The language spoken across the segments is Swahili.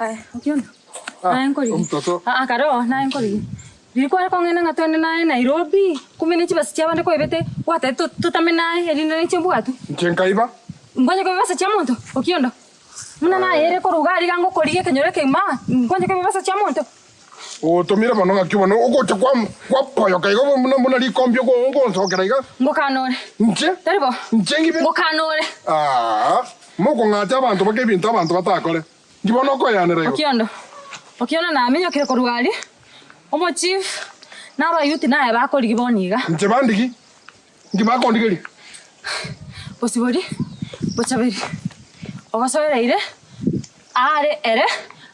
Ay, Okiondo. Naenkori. Mtoto. Karo, naenkori. Nilikuwa kongena ngatone naye Nairobi. Kumene chibasi bande ko ebete. Wata tutame naye elinde nchembwatu. Nchenkaiba. Ngonya ko basa chamonto. Okiondo. Muna naye ere ko rugari gango koriye kenyore ke ma. Ngonya ko basa chamonto. O tomira bano ngakibona ugote kwa poyo kaigo muna likombyo go nsokera iga. Ngokanore. Nche? Taribo. Nchengibe. Ngokanore. Moko ngata abantu bakebintu abantu batakore. Ngibona ko yanera igo. Okiondo. Okiondo na amenyo kire ko rugari. Omo chief. Naba yuti naye bakori giboniga. Nche bandiki. Ngibakondikeli. Posibori. Bochaberi. Ogasoreire. Are ere.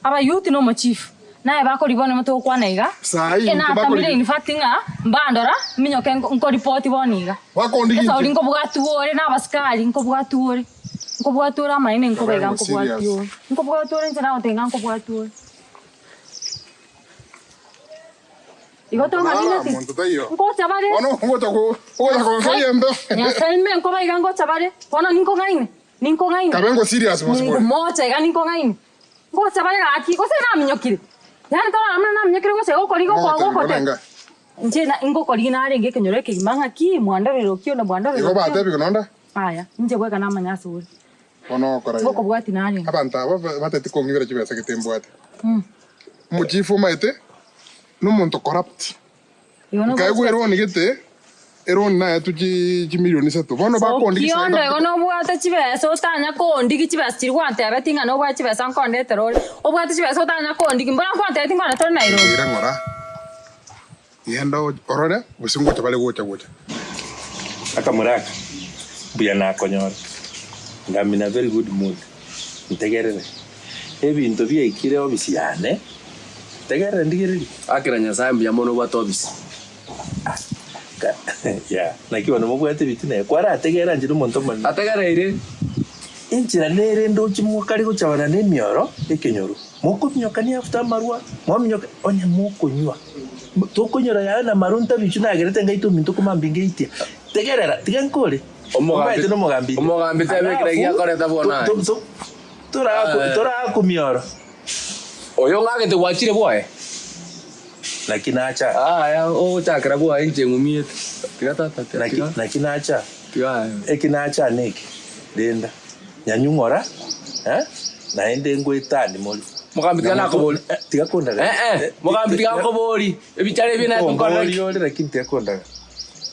Aba yuti no mo chief. Naye bakori bone moto kwa naiga. Sai. Ena tamile in fact nga mbandora minyo ke nko report boniga. Bakondiki. Esa uri nko bugatuore na baskari nko bugatuore. Nko bugatuora maine nko bega nko bugatuore. Nko bugatuore ntsana otenga nko bugatuore. Igo to marina ti. Nko chabare. Ono ngo sayembe. Ya selme nko bega nko chabare. Kono ninko ngaine. Ninko ngaine. Kabengo serious Ninko mocha ga ninko ngaine. Nko chabare aki ko se na minyokire. Yani tora amna na minyokire ko se ko korigo kwa ko. Nje na ingo kori na renge kenyore ke manga ki mwandorero Okiondo mwandorero. Igo bate bikononda. Aya, nje bweka na manyasuri. Ono kora. Boko bwati nari. Abanta batete kongibera kibesa ketembwate. Muchifu maite. Numuntu corrupt. Kaigo eroni gete. Eroni na tuji milioni setu. Bono bakondi. Okiondo ono bwate chibesa otanya kondi kichibesa chirwante abetinga no bwa chibesa nkonde terori. Obwate chibesa otanya kondi kimbona nkonde tingana tor Nairobi. Irangora. Yenda orore busingo tabale gocha. Akamuraka. Buya na konyora. Ngamina very good mood. Ntegerere. Ebintu byekire obisiyane. Tegerere ndigiriri. Akira nyasaye myamono batobisi. Ya, nakiwa no mugwete bitine. Kwara ategera njiro monto mani. Ategereire. Injira nere ndochi mukari go chabana nemioro ekenyoro. Moko nyokani after marwa. Mwamnyoka onya moko nywa. Tokonyora ya na marunta bichuna agerete ngaito minto kumambinge itia. Tegerera, tigankore. Omogambi no mogambi. Omogambi tabekira giakoreta bona. Tora kumioro. Oyo ngagete wachire boye. Lakini acha. Ya o chakra boye nje ngumiete. Tigata. Lakini acha. Tiga. Ekina acha neki. Denda. Nyanyungora. Naende ngwetani moli. Mogambi tigana koboli. Tigakonda. Mogambi tigana koboli. Ebichare bina tukona. Koboli lakini tigakonda.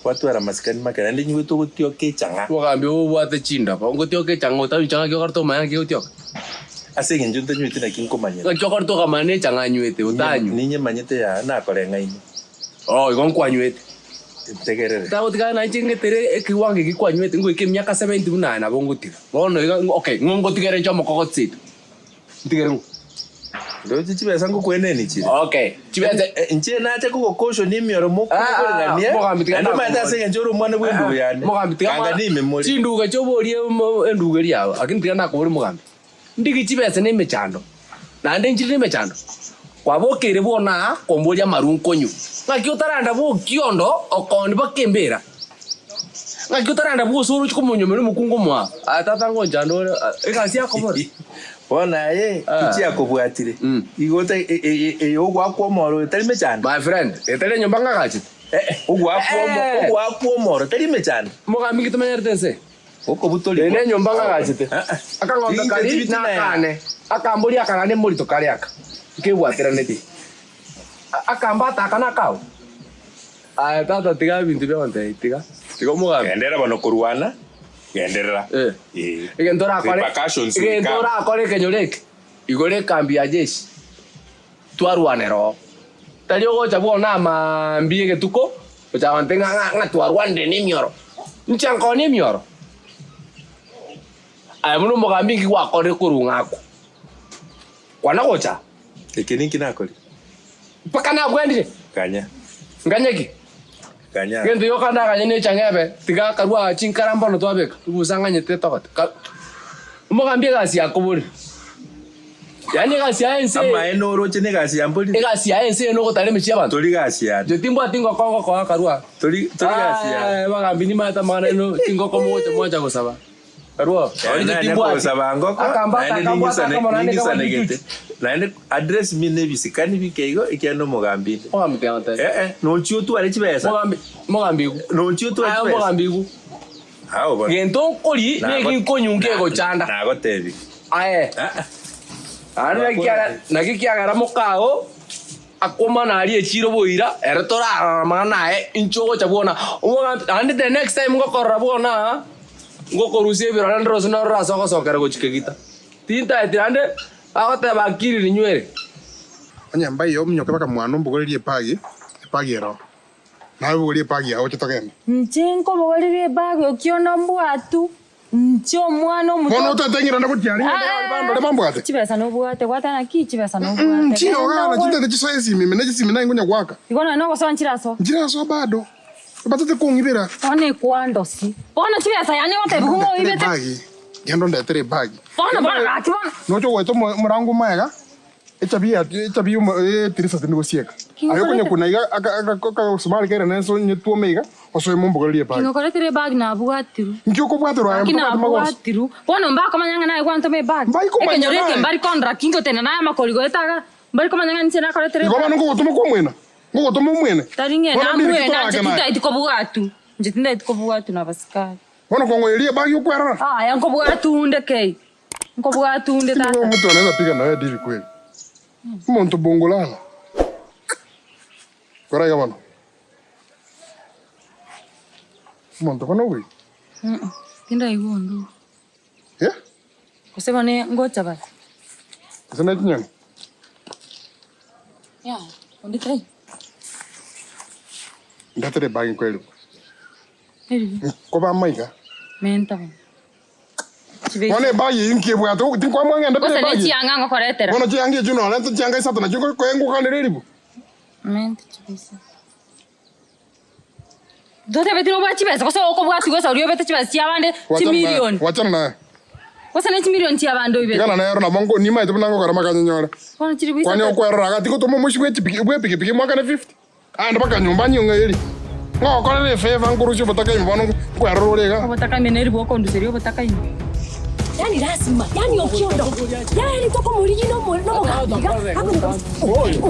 Watu ara maskani makana ndi nyweto gutio kechanga. Mogambi obwate chinda. Bongo tio kechanga utabinchanga kyo karto maya kyo tio. Asenge njunta nywete na kinko manyete. Kyo karto kamane changa nywete utanyu. Ninye manyete ya na kore ngaini. Igon kwa nywete. Tegerere. Tawo tika na chingetere ekiwange gikwa nywete ngo ke myaka 70 na bongo tika. Bono okay ngongo tigere ncho mokokotsit. Tigere. Ndo chichibesa ngo kweneni chiri. Okay. Chibesa nche na acha ko kosho ni mioro moko ngania. Mogambi tika. Ndo mata senga njoro mwana bwendu yani. Mogambi tika. Kanga ni memory. Chinduga choborie endugeri yawo. Akini tika na ko Mogambi. Ndigi chibesa ne mechando. Na nde njiri mechando. Kwabokere bona komboria marunkonyu. Ngaki utaranda bo Okiondo okondi bakembera. Ngaki utaranda bo suru chikumunyo mero mukungu mwa. Atata ngonjando ekasi yakobora. Bona kichi yakobwatire. Igota ogwa kwomoro tari mechando. My friend, etele nyomba ngakachi. Ogwa kwomoro tari mechando. Mogambi kitumanyertense. Oko butoli. Ene nyomba ngakachi te. Akangombe kali na kane. Akambori akana muri to kali aka. Kebwatira neti. Akambata kana kawo. Tata tiga bintu byonte tiga. Tiga Mogambi. Gendera bano kurwana. Gendera. Igentora akore kenyolek. Igore kambi ya jeshi. Twarwanero. Tali ogocha bona mambi getuko. Ocha wantenga ngatwarwande ni mioro. Nchanko ni mioro. Muno Mogambi ngwa akore kurungako. Kwana gocha. Ekeninki nakoli. Pakana gwendire. Kanya. Nganyeki. Kanya. Gendo yokanda kanya ne changebe. Tiga karwa chinkaramba no twabeka. Ubusanganye tetokot. Mogambi gasi yakobori. Yani gasi aense. Ama enoro chene gasi yamboli. Gasi aense no gotare mechi abantu. Tori gasi ya. Je timbo atingo kongo kwa karwa. Tori gasi ya. Mogambi ni mata mana no tingo komo moja gosaba. Karwa. Ori timbo gosaba ngoko. Akamba akamba kama nani kama Naende address mine bisikani bikeigo ikiano mogambini. Mogambi ante. No chiu tu ari chibesa. Mogambi. No chiu tu ari chibesa. Mogambi. Hao ba. Gento kori ne ginkonyunge go chanda. Na go tebi. Ae. Nagikiagara mokao akoma nari echiro boira eretora nae inchogo chabona and the next time ngokora bona ngokorusie biro ndroso na raso ko sokera go chikegita tinta etirande agote bakiri ninywere anyamba yo mnyoke baka mwana mbogorerie pagi ero nawe bogorerie pagi aho chitogene Nchenko bogorerie pagi Okiondo mbwatu Ncho mwana muto. Bono tatengira na kutiari bando le mambwate. Chibesa no bwate gwatana ki chibesa no bwate. Nchio gana chinde chisoezi mimi na chisimi na ngonya gwaka. Igona no so nchiraso. Nchiraso bado. Batate kungibira. One kwando si. Bona chibesa yani wote bumo ibete. Bagi. Gendo ndetere bagi. Bona akibona. No cho weto murangu maega. Echabi tirisa tendo sieka. Ayo kunya kuna iga aka smart kere na so nyetu mega. Oso mumbo golie bagi. Ngokore tere bagi na bwatiru. Nkyo ko bwatiru ayo bwatiru. Bona mbako manyanga na igwanto me bagi. Ekenyoreke mbari kontra kingo tena na makoligo etaga. Mbari ko manyanga nse na kore tere. Ngoma ngo tomo ko mwena. Ngo tomo mwene. Taringe na mwena njetinda itiko bwatu. Njetinda itiko bwatu na basikali. Bona ko ngoelie bagi ukwera. Yango bwatu ndeke. Ngo bwatu ndeta. Mtu anaweza piga na wewe dili kweli. Monto bongolala. Kora ya bana. Monto kono wi. Kinda igondo. Kusema ne ngocha basi. Sasa nyani. Ya, ondikai. Ndatere bagi kweli. Ko ba maiga. Menta. One bagi inkie bwa to tinkwa mwanga ndatere bagi. Kusema chianga ngokoretera. Bona chiangie juno na chianga isato na chiko ko engo kanereribu. Menta chibesa. Dote betino ba chibesa koso oko bwa tigo saurio bete chibesa chiabande chimilion. Wachana naye. Kosa ne chimilion chiabando ibete. Kana na yaro na mongo ni mai tubana ngokara makanyonyora. Bona chiribisa. Kwani okwera aga tiko tomo mushi bwe piki mwaka na 50. Anda baka nyumba nyonga eri. Ngoko le feva ngurusho botaka imbono kwerorega. Botaka meneri bwo konduserio botaka ino. Yani lazima, yani Okiondo. Yani toko muligino no mugabiga. Oi.